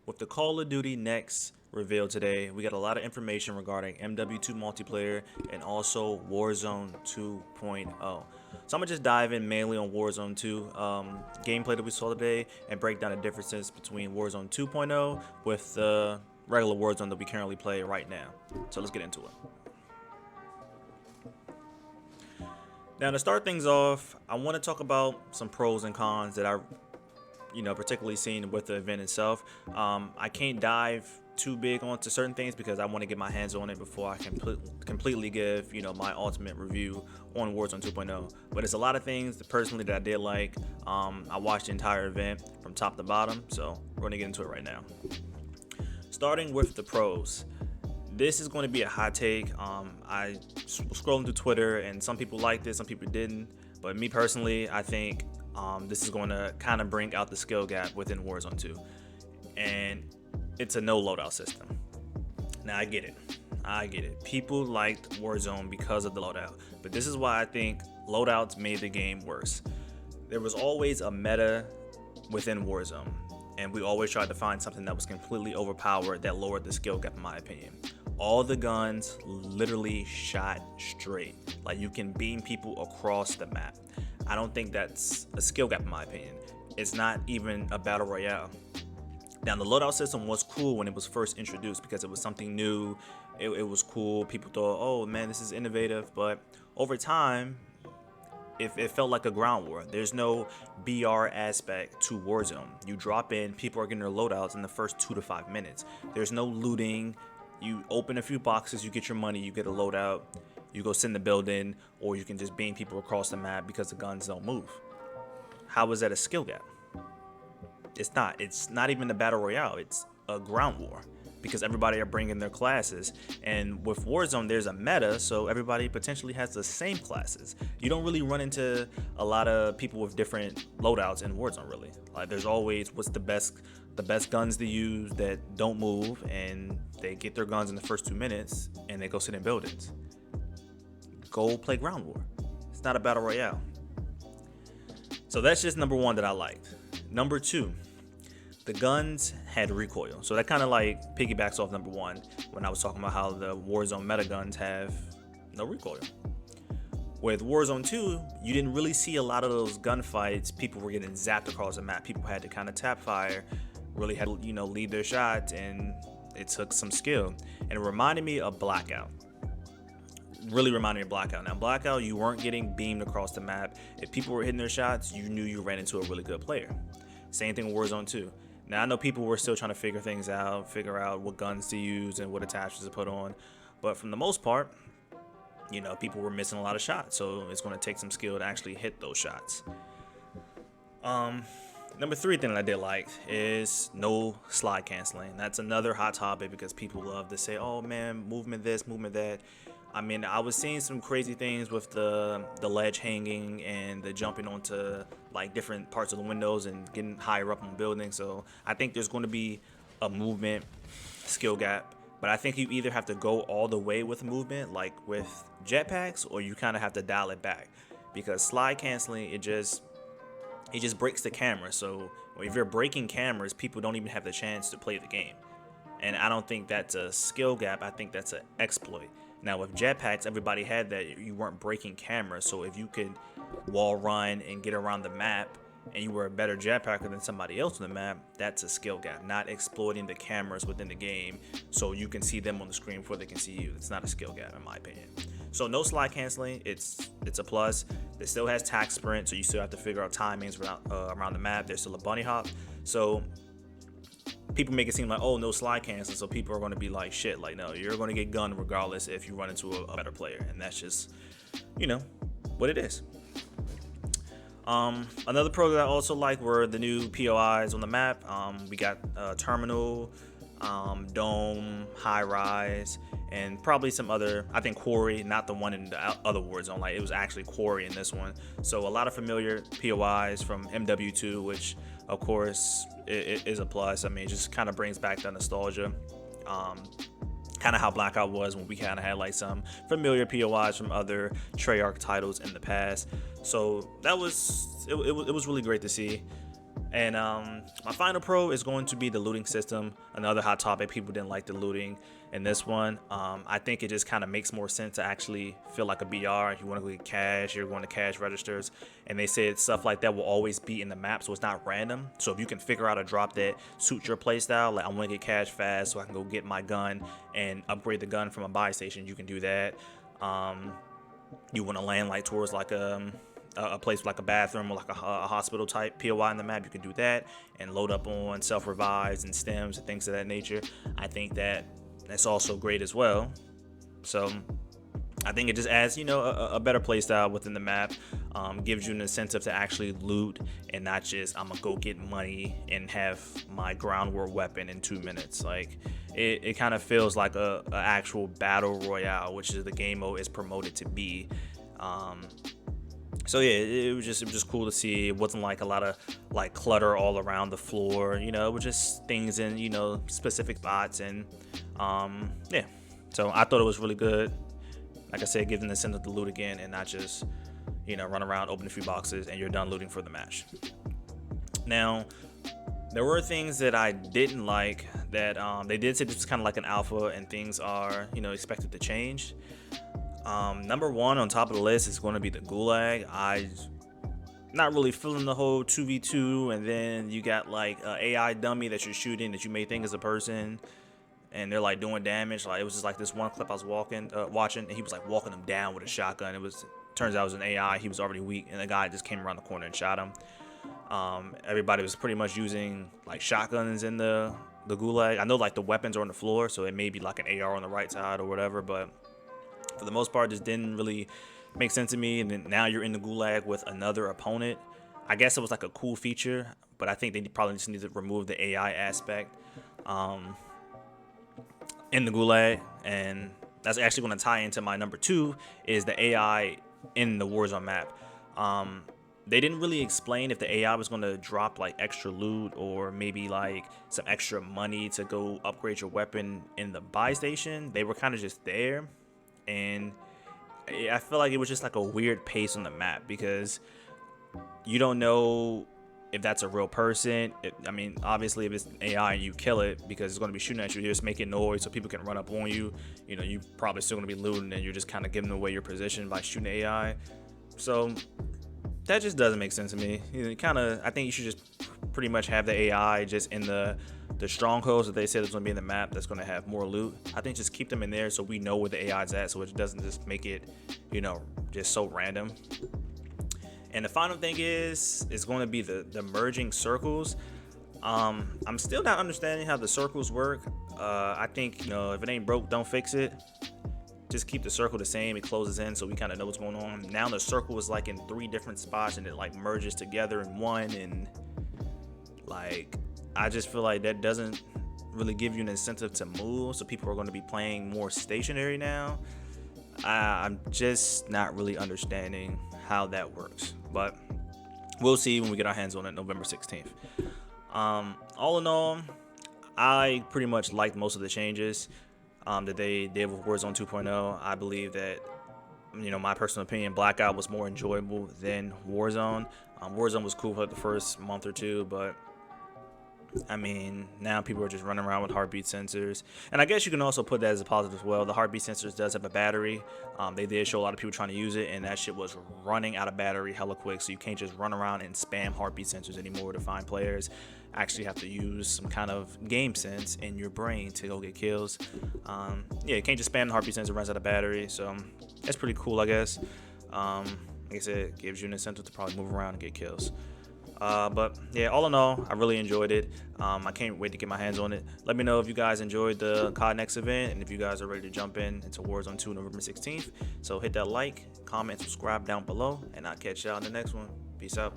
With the Call of Duty Next reveal today, we got a lot of information regarding MW2 multiplayer and also Warzone 2.0. So I'm gonna just dive in mainly on Warzone 2 gameplay that we saw today and break down the differences between Warzone 2.0 with the regular Warzone that we currently play right now. So let's get into it. Now to start things off, I want to talk about some pros and cons that I particularly seen with the event itself. I can't dive too big onto certain things because I want to get my hands on it before I can completely give my ultimate review on Warzone 2.0. But it's a lot of things that personally that I did like. I watched the entire event from top to bottom, so we're gonna get into it right now. Starting with the pros. This is going to be a hot take. I was scrolling through Twitter and some people liked it, some people didn't. But me personally, I think this is going to kind of bring out the skill gap within Warzone 2. And it's a no loadout system. Now I get it. People liked Warzone because of the loadout. But this is why I think loadouts made the game worse. There was always a meta within Warzone. And we always tried to find something that was completely overpowered that lowered the skill gap in my opinion. All the guns literally shot straight. Like you can beam people across the map. I don't think that's a skill gap in my opinion. It's not even a battle royale. Now the loadout system was cool when it was first introduced because it was something new. It was cool. People thought, oh man, this is innovative. But over time, it felt like a ground war. There's no BR aspect to Warzone. You drop in, people are getting their loadouts in the first 2 to 5 minutes. There's no looting. You open a few boxes, you get your money, you get a loadout, you go sit in the building, or you can just beam people across the map because the guns don't move. How is that a skill gap? It's not. It's not even a battle royale. It's a ground war because everybody are bringing their classes. And with Warzone, there's a meta, so everybody potentially has the same classes. You don't really run into a lot of people with different loadouts in Warzone, really. Like there's always what's the best guns to use that don't move, and they get their guns in the first 2 minutes and they go sit in buildings. Go play ground war. It's not a battle royale. So that's just number one that I liked. Number two, the guns had recoil. So that kind of like piggybacks off number one when I was talking about how the Warzone meta guns have no recoil. With Warzone 2, you didn't really see a lot of those gunfights. People were getting zapped across the map. People had to kind of tap fire, really had to, lead their shots, and it took some skill. And it reminded me of Blackout. Really reminded me of Blackout. Now, Blackout, you weren't getting beamed across the map. If people were hitting their shots, you knew you ran into a really good player. Same thing with Warzone 2. Now, I know people were still trying to figure things out, figure out what guns to use and what attachments to put on. But for the most part, people were missing a lot of shots. So it's going to take some skill to actually hit those shots. Number three thing that I did like is no slide canceling. That's another hot topic because people love to say, oh man, movement this, movement that. I mean, I was seeing some crazy things with the ledge hanging and the jumping onto like different parts of the windows and getting higher up on buildings. So I think there's going to be a movement skill gap. But I think you either have to go all the way with movement, like with jetpacks, or you kind of have to dial it back. Because slide canceling, it just breaks the camera. So if you're breaking cameras, people don't even have the chance to play the game. And I don't think that's a skill gap. I think that's an exploit. Now with jetpacks, everybody had that. You weren't breaking cameras. So if you could wall run and get around the map and you were a better jetpacker than somebody else on the map, that's a skill gap. Not exploiting the cameras within the game so you can see them on the screen before they can see you. It's not a skill gap in my opinion. So no slide canceling, it's a plus. It still has tac sprint, so you still have to figure out timings around the map. There's still a bunny hop. So people make it seem like, oh, no slide cancel, so people are going to be like, shit, like, no, you're going to get gunned regardless if you run into a better player. And that's just, what it is. Another pro that I also like were the new POIs on the map. We got Terminal, Dome, High Rise, and probably some other, I think Quarry, not the one in the other Warzone, like it was actually Quarry in this one. So a lot of familiar POIs from MW2, which of course it is a plus. I mean, it just kind of brings back the nostalgia. Kind of how Blackout was when we kind of had like some familiar POIs from other Treyarch titles in the past. So that was it was really great to see. And my final pro is going to be the looting system. Another hot topic. People didn't like the looting in this one. I think it just kind of makes more sense to actually feel like a BR. If you want to go get cash, you're going to cash registers. And they said stuff like that will always be in the map, so it's not random. So if you can figure out a drop that suits your playstyle, like I want to get cash fast so I can go get my gun and upgrade the gun from a buy station, you can do that. You want to land like towards like a place like a bathroom or like a hospital type POI in the map, you can do that and load up on self revives and stems and things of that nature. I think that's also great as well. So I think it just adds, a better play style within the map, gives you an incentive to actually loot and not just I'm gonna go get money and have my ground war weapon in 2 minutes. Like it kind of feels like a actual battle royale, which is the game mode is promoted to be. So yeah, it was just cool to see. It wasn't like a lot of like clutter all around the floor. It was just things in specific spots, and yeah. So I thought it was really good. Like I said, giving the incentive to loot again and not just run around, open a few boxes, and you're done looting for the match. Now, there were things that I didn't like that they did say this was kind of like an alpha, and things are expected to change. Number one on top of the list is going to be the gulag. I not really feeling the whole 2v2, and then you got like an AI dummy that you're shooting that you may think is a person, and they're like doing damage. Like it was just like this one clip I was watching, and he was like walking them down with a shotgun. Turns out it was an AI. He was already weak, and the guy just came around the corner and shot him. Everybody was pretty much using like shotguns in the gulag. I know like the weapons are on the floor, so it may be like an AR on the right side or whatever, but for the most part, this didn't really make sense to me. And then now you're in the gulag with another opponent. I guess it was like a cool feature, but I think they probably just need to remove the AI aspect in the gulag. And that's actually going to tie into my number two, is the AI in the Warzone map. They didn't really explain if the AI was going to drop like extra loot or maybe like some extra money to go upgrade your weapon in the buy station. They were kind of just there. And I feel like it was just like a weird pace on the map because you don't know if that's a real person. Obviously, if it's an AI and you kill it because it's going to be shooting at you, you're just making noise so people can run up on you. You probably still going to be looting, and you're just kind of giving away your position by shooting AI. So that just doesn't make sense to me. I think you should just pretty much have the AI just in the strongholds that they said is going to be in the map that's going to have more loot. I think just keep them in there so we know where the AI is at, so it doesn't just make it, just so random. And the final thing is going to be the merging circles. I'm still not understanding how the circles work. I think, if it ain't broke, don't fix it. Just keep the circle the same. It closes in so we kind of know what's going on. Now the circle is like in 3 different spots and it like merges together in one, and like I just feel like that doesn't really give you an incentive to move, so people are going to be playing more stationary now. I'm just not really understanding how that works, but we'll see when we get our hands on it November 16th. All in all, I pretty much liked most of the changes that they did with Warzone 2.0. I believe that, my personal opinion, Blackout was more enjoyable than Warzone. Warzone was cool for the first month or two, but now people are just running around with heartbeat sensors. And I guess you can also put that as a positive as well. The heartbeat sensors does have a battery. They did show a lot of people trying to use it, and that shit was running out of battery hella quick. So you can't just run around and spam heartbeat sensors anymore to find players. Actually have to use some kind of game sense in your brain to go get kills. You can't just spam the heartbeat sensor, runs out of battery. So that's pretty cool, I guess. Like I said, it gives you an incentive to probably move around and get kills. But yeah, all in all, I really enjoyed it. I can't wait to get my hands on it. Let me know if you guys enjoyed the COD Next event and if you guys are ready to jump into Warzone 2 November 16th. So hit that like, comment, subscribe down below, and I'll catch y'all in the next one. Peace out.